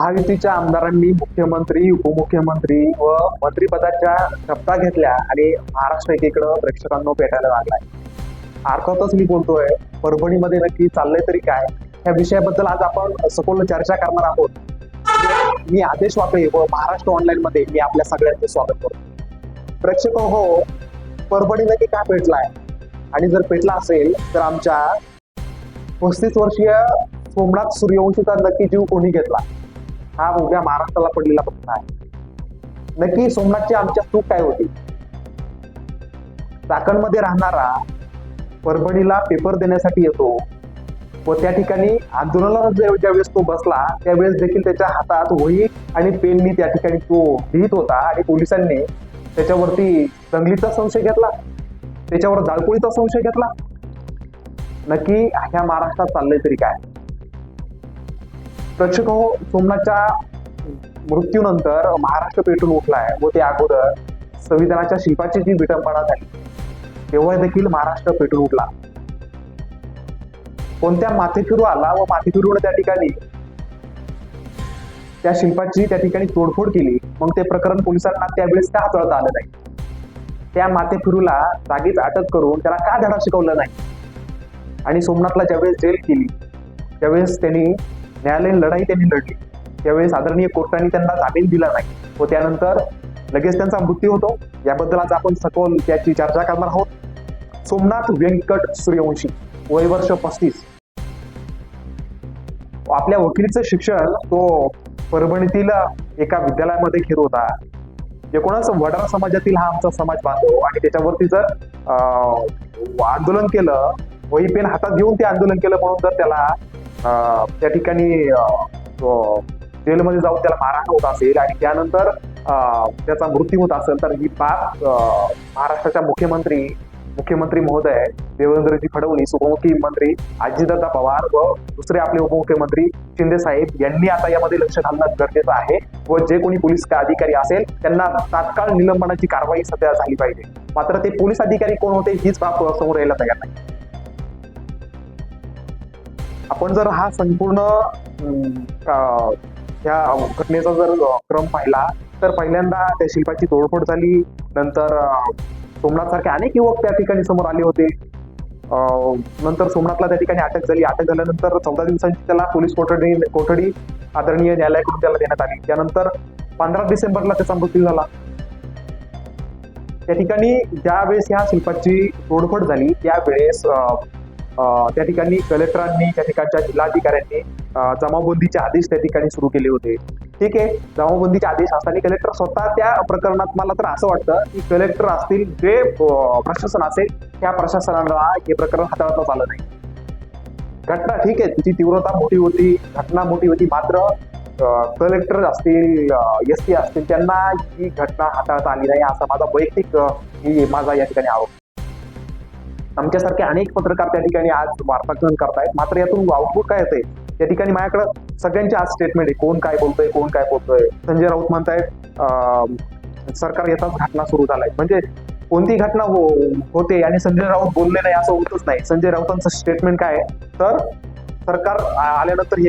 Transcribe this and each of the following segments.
महायुतीच्या आमदारांनी मुख्यमंत्री, उपमुख्यमंत्री व मंत्रिपदाच्या शपथा घेतल्या आणि महाराष्ट्र एकीकडे प्रेक्षकांना भेटायला लागलाय. अर्थातच मी बोलतोय, परभणीमध्ये नक्की चाललंय तरी काय, या विषयाबद्दल आज आपण सखोल चर्चा करणार आहोत. मी आदेश वाकळे व महाराष्ट्र ऑनलाईन मध्ये मी आपल्या सगळ्यांचे स्वागत करतो. प्रेक्षक हो, परभणी नक्की का पेटलाय आणि जर पेटला असेल तर आमच्या 35 वर्षीय सोमनाथ सूर्यवंशीचा नक्की जीव कोणी घेतला, हा उद्या महाराष्ट्राला पडलेला प्रश्न आहे. नक्की सोमनाथची आमच्या चूक काय होती? चाकणमध्ये राहणारा परभणीला पेपर देण्यासाठी येतो व त्या ठिकाणी आंदोलनाला ज्यावेळेस तो बसला त्यावेळेस देखील त्याच्या हातात वही आणि पेननी त्या ठिकाणी तो लिहित होता आणि पोलिसांनी त्याच्यावरती दंगलीचा संशय घेतला, त्याच्यावर जाळपोळीचा संशय घेतला. नक्की ह्या महाराष्ट्रात चाललंय तरी काय? प्रेक्षक हो, सोमनाथच्या मृत्यूनंतर महाराष्ट्र पेटून उठलाय व त्या अगोदर संविधानाच्या शिल्पाची जी विटंबना झाली तेव्हा देखील महाराष्ट्र पेटून उठला. कोणत्या माथेफिरू आला व माथेफिरूने त्या ठिकाणी त्या शिल्पाची त्या ठिकाणी तोडफोड केली, मग ते प्रकरण पोलिसांना त्यावेळेस का हाताळता आलं नाही? त्या माथेफिरूला जागीच अटक करून त्याला का धडा शिकवला नाही? आणि सोमनाथला ज्यावेळेस जेल केली त्यावेळेस त्यांनी न्यायालयीन लढाई लढली, त्यावेळेस आदरणीय कोर्टाने त्यांना जामीन दिला नाही व त्यानंतर लगेच त्यांचा मृत्यू होतो. याबद्दल आज आपण सखोल त्याची चर्चा करणार आहोत. सोमनाथ व्यंकट सूर्यवंशी, वय वर्ष 35. आपल्या वकिलीचं शिक्षण तो परभणीतील एका विद्यालयामध्ये घेत होता. एकूणच वडार समाजातील हा आमचा समाज बांधव आणि त्याच्यावरती जर आंदोलन केलं, वही पेन हातात घेऊन ते आंदोलन केलं म्हणून जर त्याला त्या ठिकाणी जेलमध्ये जाऊन त्याला मारहाण होत असेल आणि त्यानंतर त्याचा मृत्यू होत असेल तर ही बाब महाराष्ट्राच्या मुख्यमंत्री महोदय देवेंद्रजी फडणवीस, उपमुख्यमंत्री अजितदादा पवार व दुसरे आपले उपमुख्यमंत्री शिंदे साहेब यांनी आता यामध्ये लक्ष घालणं गरजेचं आहे व जे कोणी पोलीस अधिकारी असेल त्यांना तात्काळ निलंबनाची कारवाई सध्या झाली पाहिजे. मात्र ते पोलीस अधिकारी कोण होते हीच बाब समोर यायला तयार नाही. आपण जर हा संपूर्ण या घटनेचा जर क्रम पाहिला तर पहिल्यांदा त्या शिल्पाची तोडफोड झाली, नंतर सोमनाथ सारखे अनेक युवक त्या ठिकाणी समोर आले होते. नंतर सोमनाथला त्या ठिकाणी अटक झाली. अटक झाल्यानंतर 14 दिवसांची त्याला पोलीस कोठडी आदरणीय न्यायालयाकडून त्याला देण्यात आली. त्यानंतर 15 डिसेंबरला त्याचा मृत्यू झाला. त्या ठिकाणी ज्यावेळेस ह्या शिल्पाची तोडफोड झाली त्यावेळेस त्या ठिकाणी कलेक्टरांनी, त्या ठिकाणच्या जिल्हाधिकाऱ्यांनी जमावबंदीचे आदेश त्या ठिकाणी सुरू केले होते. ठीक आहे, जमावबंदीचे आदेश असताना कलेक्टर स्वतः त्या प्रकरणात, मला तर असं वाटतं की कलेक्टर असतील, जे प्रशासन असेल त्या प्रशासनाला हे प्रकरण हाताळता आलं नाही. घटना ठीक आहे, तिची तीव्रता मोठी होती, घटना मोठी होती, मात्र कलेक्टर असतील, एसपी असतील त्यांना ही घटना हाताळता आली नाही असा माझा वैयक्तिक माझा या ठिकाणी आरोप. आमच्यासारखे अनेक पत्रकार त्या ठिकाणी आज वार्तांकन करतायत, मात्र यातून आउटपुट काय येतंय? त्या ठिकाणी माझ्याकडे सगळ्यांचे आज स्टेटमेंट आहे, कोण काय बोलतोय. संजय राऊत म्हणतायत सरकार येताच घटना सुरू झालाय, म्हणजे कोणती घटना होते आणि संजय राऊत बोलले नाही असं होतच नाही. संजय राऊतांचं स्टेटमेंट काय आहे तर सरकार आल्यानंतर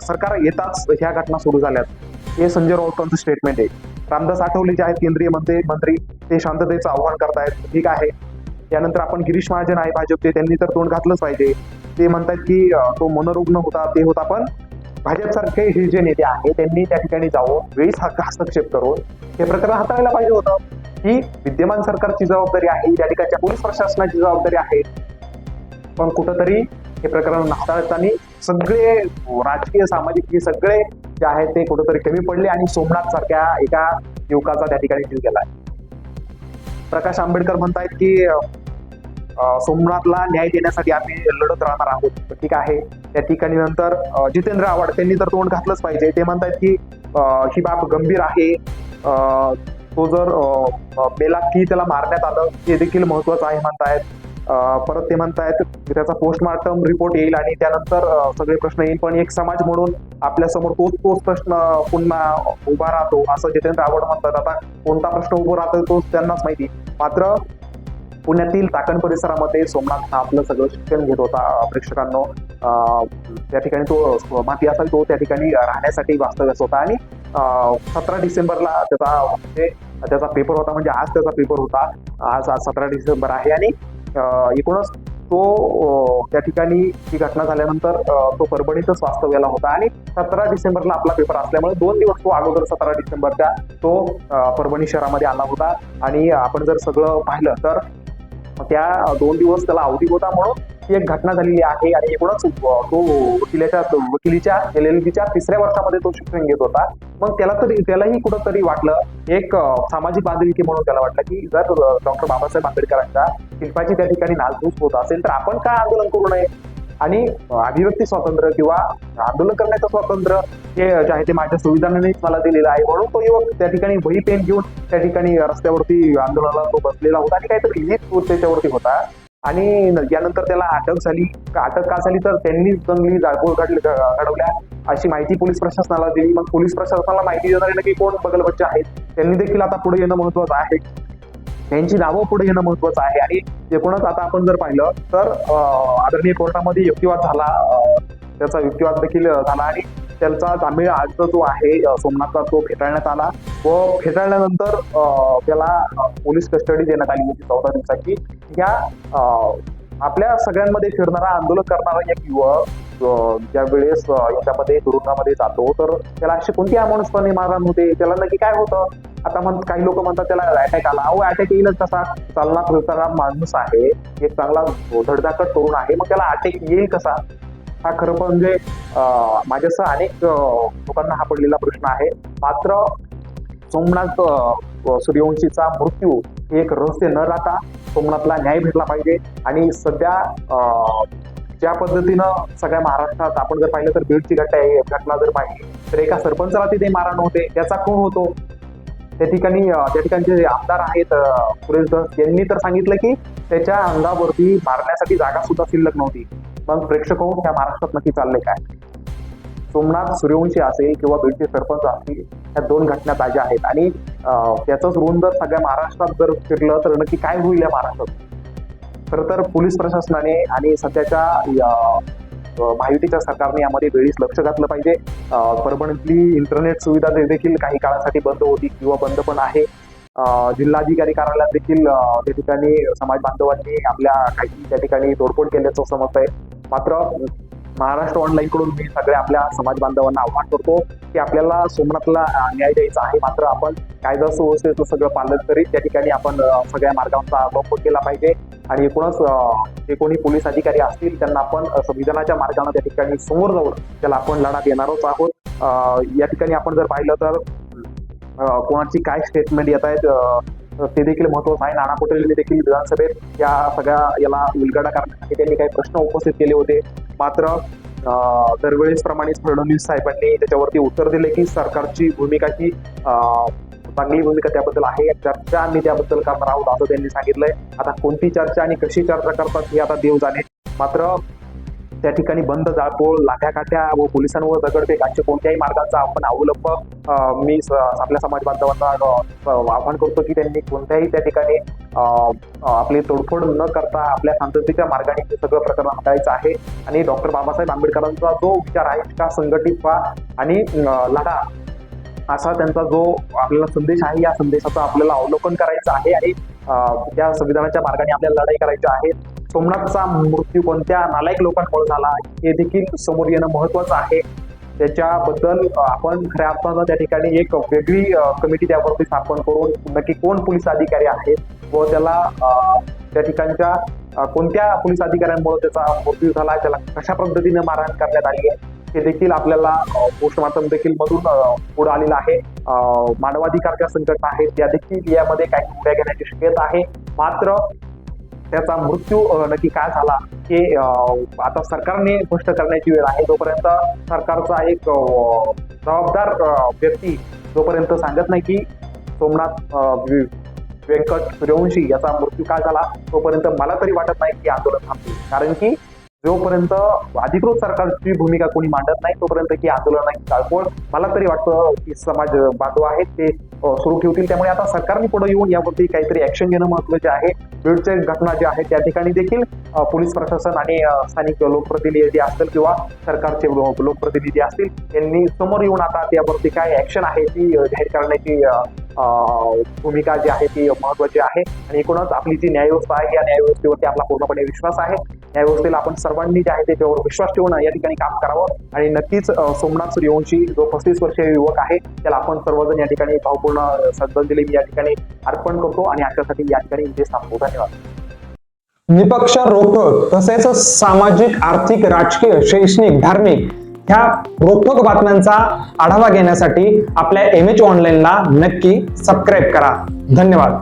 सरकार येताच ह्या घटना सुरू झाल्यात, हे संजय राऊतांचं स्टेटमेंट आहे. रामदास आठवले जे आहेत केंद्रीय मंत्री ते शांततेचं आव्हान करतायत, ठीक आहे. त्यानंतर आपण गिरीश महाजन आहे भाजपचे, त्यांनी तर तोंड घातलंच पाहिजे. ते म्हणतात की तो मनोरुग्ण होता, ते होता, पण भाजपसारखे हे जे नेते आहेत त्यांनी त्या ठिकाणी जाऊन वेळीच हस्तक्षेप करून हे प्रकरण हाताळायला पाहिजे होतं. ही विद्यमान सरकारची जबाबदारी आहे, त्या ठिकाणच्या पोलीस प्रशासनाची जबाबदारी आहे. पण कुठंतरी हे प्रकरण हाताळताना सगळे राजकीय, सामाजिक हे सगळे जे आहेत ते कुठंतरी कमी पडले आणि सोमनाथ सारख्या एका युवकाचा त्या ठिकाणी जीव गेलाय. प्रकाश आंबेडकर म्हणतायत की सोमनाथला न्याय देण्यासाठी आम्ही लढत राहणार आहोत, ठीक आहे. त्या ठिकाणी नंतर जितेंद्र आव्हाड त्यांनी तर तोंड घातलंच पाहिजे. ते म्हणतायत की ही बाब गंभीर आहे, तो जर मेला की त्याला मारण्यात आलं हे देखील महत्वाचं आहे म्हणतायत. परत ते म्हणतायत त्याचा पोस्टमॉर्टम रिपोर्ट येईल आणि त्यानंतर सगळे प्रश्न येईल, पण एक समाज म्हणून आपल्या समोर तोच प्रश्न पुन्हा उभा राहतो असं जितेंद्र आव्हाड म्हणतात. आता कोणता प्रश्न उभा राहतो तोच त्यांनाच माहिती. मात्र पुण्यातील चाकण परिसरामध्ये सोमनाथ हा आपलं सगळं शिक्षण घेत होता प्रेक्षकांनो, त्या ठिकाणी तो माती असेल तो त्या ठिकाणी राहण्यासाठी वास्तव्यास होता आणि 17 डिसेंबरला त्याचा पेपर होता. म्हणजे आज त्याचा पेपर होता. आज 17 डिसेंबर आहे आणि एकूणच तो त्या ठिकाणी ही घटना झाल्यानंतर तो परभणीतच वास्तव्याला होता आणि 17 डिसेंबरला आपला पेपर असल्यामुळे 2 दिवस तो अगोदर 17 डिसेंबरच्या तो परभणी शहरामध्ये आला होता. आणि आपण जर सगळं पाहिलं तर त्या 2 दिवस त्याला अवधी होता म्हणून ती एक घटना झालेली आहे. आणि एकूणच तो वकिलीच्या LLB-च्या 3ऱ्या वर्षामध्ये तो शिक्षण घेत होता. मग त्यालाही कुठंतरी वाटलं एक सामाजिक बांधिलकी म्हणून त्याला वाटलं की जर डॉक्टर बाबासाहेब आंबेडकरांच्या शिल्पाची त्या ठिकाणी नासधूस होत असेल तर आपण काय आंदोलन करू नये. आणि अभिव्यक्ती स्वातंत्र्य किंवा आंदोलन करण्याचं स्वातंत्र्य हे जे आहे ते माझ्या संविधानानेच मला दिलेलं आहे म्हणून तो युवक त्या ठिकाणी वही पेन घेऊन त्या ठिकाणी रस्त्यावरती आंदोलनाला तो बसलेला होता आणि काहीतरी लिहित त्याच्यावरती होता. आणि यानंतर त्याला अटक झाली. अटक का झाली तर त्यांनी जंगली जाळपोळ घडवल्या अशी माहिती पोलीस प्रशासनाला दिली. मग पोलीस प्रशासनाला माहिती देणारे नक्की कोण बगलबच्चे आहेत त्यांनी देखील आता पुढे येणं महत्वाचं आहे. त्यांची नावं पुढे येणं महत्वाचं आहे. आणि एकूणच आता आपण जर पाहिलं तर आदरणीय कोर्टामध्ये युक्तिवाद झाला. त्याचा युक्तिवाद देखील झाला आणि त्यांचा जामीन अर्ज जो आहे सोमनाथचा तो फेटाळण्यात आला व फेटाळल्यानंतर त्याला पोलीस कस्टडी देण्यात आली होती 14 दिवसाची. ह्या आपल्या सगळ्यांमध्ये फिरणारा आंदोलन करणारा एक युवक ज्या वेळेस याच्यामध्ये तुरुंगामध्ये जातो तर त्याला अशी कोणती अमानुषपणे मारहाण होते, त्याला नक्की काय होतं. आता काही लोक म्हणतात त्याला अटॅक आला. अटॅक येईलच कसा, चालना फिरताना माणूस आहे, एक चांगला धडधाकट तरुण आहे, मग त्याला अटॅक येईल कसा. हा खरं म्हणजे माझ्यासह अनेक लोकांना हा पडलेला प्रश्न आहे. मात्र सोमनाथ सूर्यवंशीचा मृत्यू हे एक रहस्य न राहता सोमनाथला न्याय भेटला पाहिजे. आणि सध्या ज्या पद्धतीनं सगळ्या महाराष्ट्रात आपण जर पाहिलं तर बीडची घटना जर पाहिली तर एका सरपंचाला तिथे मारहाण होते, त्याचा खून होतो. त्या ठिकाणचे जे आमदार आहेत सुरेश धस यांनी तर सांगितलं की त्याच्या अंगावरती मारण्यासाठी जागा सुद्धा शिल्लक नव्हती. मग प्रेक्षक होऊन त्या महाराष्ट्रात नक्की चाललंय काय. सोमनाथ सूर्यवंशी असेल किंवा बीडचे सरपंच असतील या 2 घटना ताज्या आहेत आणि त्याचंच ऋण जर सगळ्या महाराष्ट्रात जर फिरलं तर नक्की काय होईल या महाराष्ट्रात. खरं तर पोलीस प्रशासनाने आणि सध्याच्या महायुतीच्या सरकारने यामध्ये वेळीच लक्ष घातलं पाहिजे. परभणीतली इंटरनेट सुविधा देखील काही काळासाठी बंद होती किंवा बंद पण आहे. जिल्हाधिकारी कार्यालयात देखील त्या ठिकाणी समाज बांधवांनी आपल्या काही त्या ठिकाणी तोडफोड केल्याचं समजत आहे. मात्र महाराष्ट्र ऑनलाईन कडून मी सगळ्या आपल्या समाज बांधवांना आव्हान करतो की आपल्याला सोमनाथला न्याय द्यायचा आहे. मात्र आपण कायदा सुव्यवस्थेचं सगळं पालन करीत त्या ठिकाणी आपण सगळ्या मार्गांचा अवलंब केला पाहिजे. आणि एकूणच जे कोणी पोलीस अधिकारी असतील त्यांना आपण संविधानाच्या मार्गाने त्या ठिकाणी समोर जाऊन त्याला आपण लढा देणारच आहोत. या ठिकाणी आपण जर पाहिलं तर कोणाची काय स्टेटमेंट येत आहेत ते देखील महत्वाचं आहे. नाना पटोलेंनी देखील विधानसभेत या सगळ्या याला उलगडा करण्यासाठी त्यांनी काही प्रश्न उपस्थित केले होते. मात्र दरवेळेस प्रमाणेच फडणवीस साहेबांनी त्याच्यावरती उत्तर दिले की सरकारची भूमिका ही चांगली भूमिका त्याबद्दल आहे, चर्चा आम्ही त्याबद्दल करणार आहोत असं त्यांनी सांगितलंय. आता कोणती चर्चा आणि कशी चर्चा करतात हे आता देव जाणे. मात्र त्या ठिकाणी बंद जाळपोळ, लाठ्याकाठ्या व पोलिसांवर दगडफेक अशा कोणत्याही मार्गाचा आपण अवलंब मी आपल्या समाज बांधवांना आवाहन करतो की त्यांनी कोणत्याही त्या ठिकाणी आपली तोडफोड न करता आपल्या शांततेच्या मार्गाने हे सगळं प्रकरण हाताळायचं आहे. आणि डॉक्टर बाबासाहेब आंबेडकरांचा जो विचार आहे का संघटित व्हा आणि लढा असा त्यांचा जो आपल्याला संदेश आहे या संदेशाचं आपल्याला अवलोकन करायचं आहे आणि त्या संविधानाच्या मार्गाने आपल्याला लढाई करायची आहे. सोमनाथचा मृत्यू कोणत्या नालायक लोकांमुळे झाला हे देखील समोर येणं महत्वाचं आहे. त्याच्याबद्दल आपण खऱ्या अर्थानं त्या ठिकाणी एक वेगळी कमिटी त्यावरती स्थापन करून नक्की कोण पोलीस अधिकारी आहेत व त्याला त्या ठिकाणच्या कोणत्या पोलीस अधिकाऱ्यांमुळे त्याचा मृत्यू झाला, त्याला कशा पद्धतीने मारहाण करण्यात आली आहे हे देखील आपल्याला पोस्टमॉर्टम देखील मधून पुढे आलेलं आहे. मानवाधिकारच्या संघटना आहेत त्या देखील यामध्ये काही उड्या घेण्याची शक्यता आहे. मात्र त्याचा मृत्यू नक्की काय झाला हे आता सरकारने स्पष्ट करण्याची वेळ आहे. जोपर्यंत सरकारचा एक जबाबदार व्यक्ती जोपर्यंत सांगत नाही की सोमनाथ व्यंकट सूर्यवंशी याचा मृत्यू काय झाला तोपर्यंत मला तरी वाटत नाही की आंदोलन थांबतील. कारण की जोपर्यंत अधिकृत सरकारची भूमिका कोणी मांडत नाही तोपर्यंत ही आंदोलन चालकोळ मला तरी वाटतं की समाज बांधव आहेत ते सुरू ठेवतील. त्यामुळे आता सरकारने पुढे येऊन यावरती काहीतरी ऍक्शन घेणं महत्त्वाचे आहे. बीडचे घटना जे आहे त्या ठिकाणी देखील पोलीस प्रशासन आणि स्थानिक लोकप्रतिनिधी असतील किंवा सरकारचे लोकप्रतिनिधी असतील यांनी समोर येऊन आता त्यावरती काय ऍक्शन आहे ती जाहीर करण्याची भूमिका जी आहे ती महत्वाची आहे. आणि एकूणच आपली जी न्यायव्यवस्था आहे या न्यायव्यवस्थेवरती आपला पूर्णपणे विश्वास आहे. न्यायव्यवस्थेला आपण सर्वांनी जे आहे त्याच्यावर विश्वास ठेवून या ठिकाणी काम करावं आणि नक्कीच सोमनाथ सूर्यवंशी जो 35 वर्षीय युवक आहे त्याला आपण सर्वजण या ठिकाणी भावपूर्ण श्रद्धांजली मी या ठिकाणी अर्पण करतो आणि आजच्यासाठी या ठिकाणी विशेष थांबतो. धन्यवाद. निपक्ष, रोखक तसेच सामाजिक, आर्थिक, राजकीय, शैक्षणिक, धार्मिक ह्या रोखोक बातम्यांचा आढावा घेण्यासाठी आपल्या MH ऑनलाईनला नक्की सबस्क्राईब करा. धन्यवाद.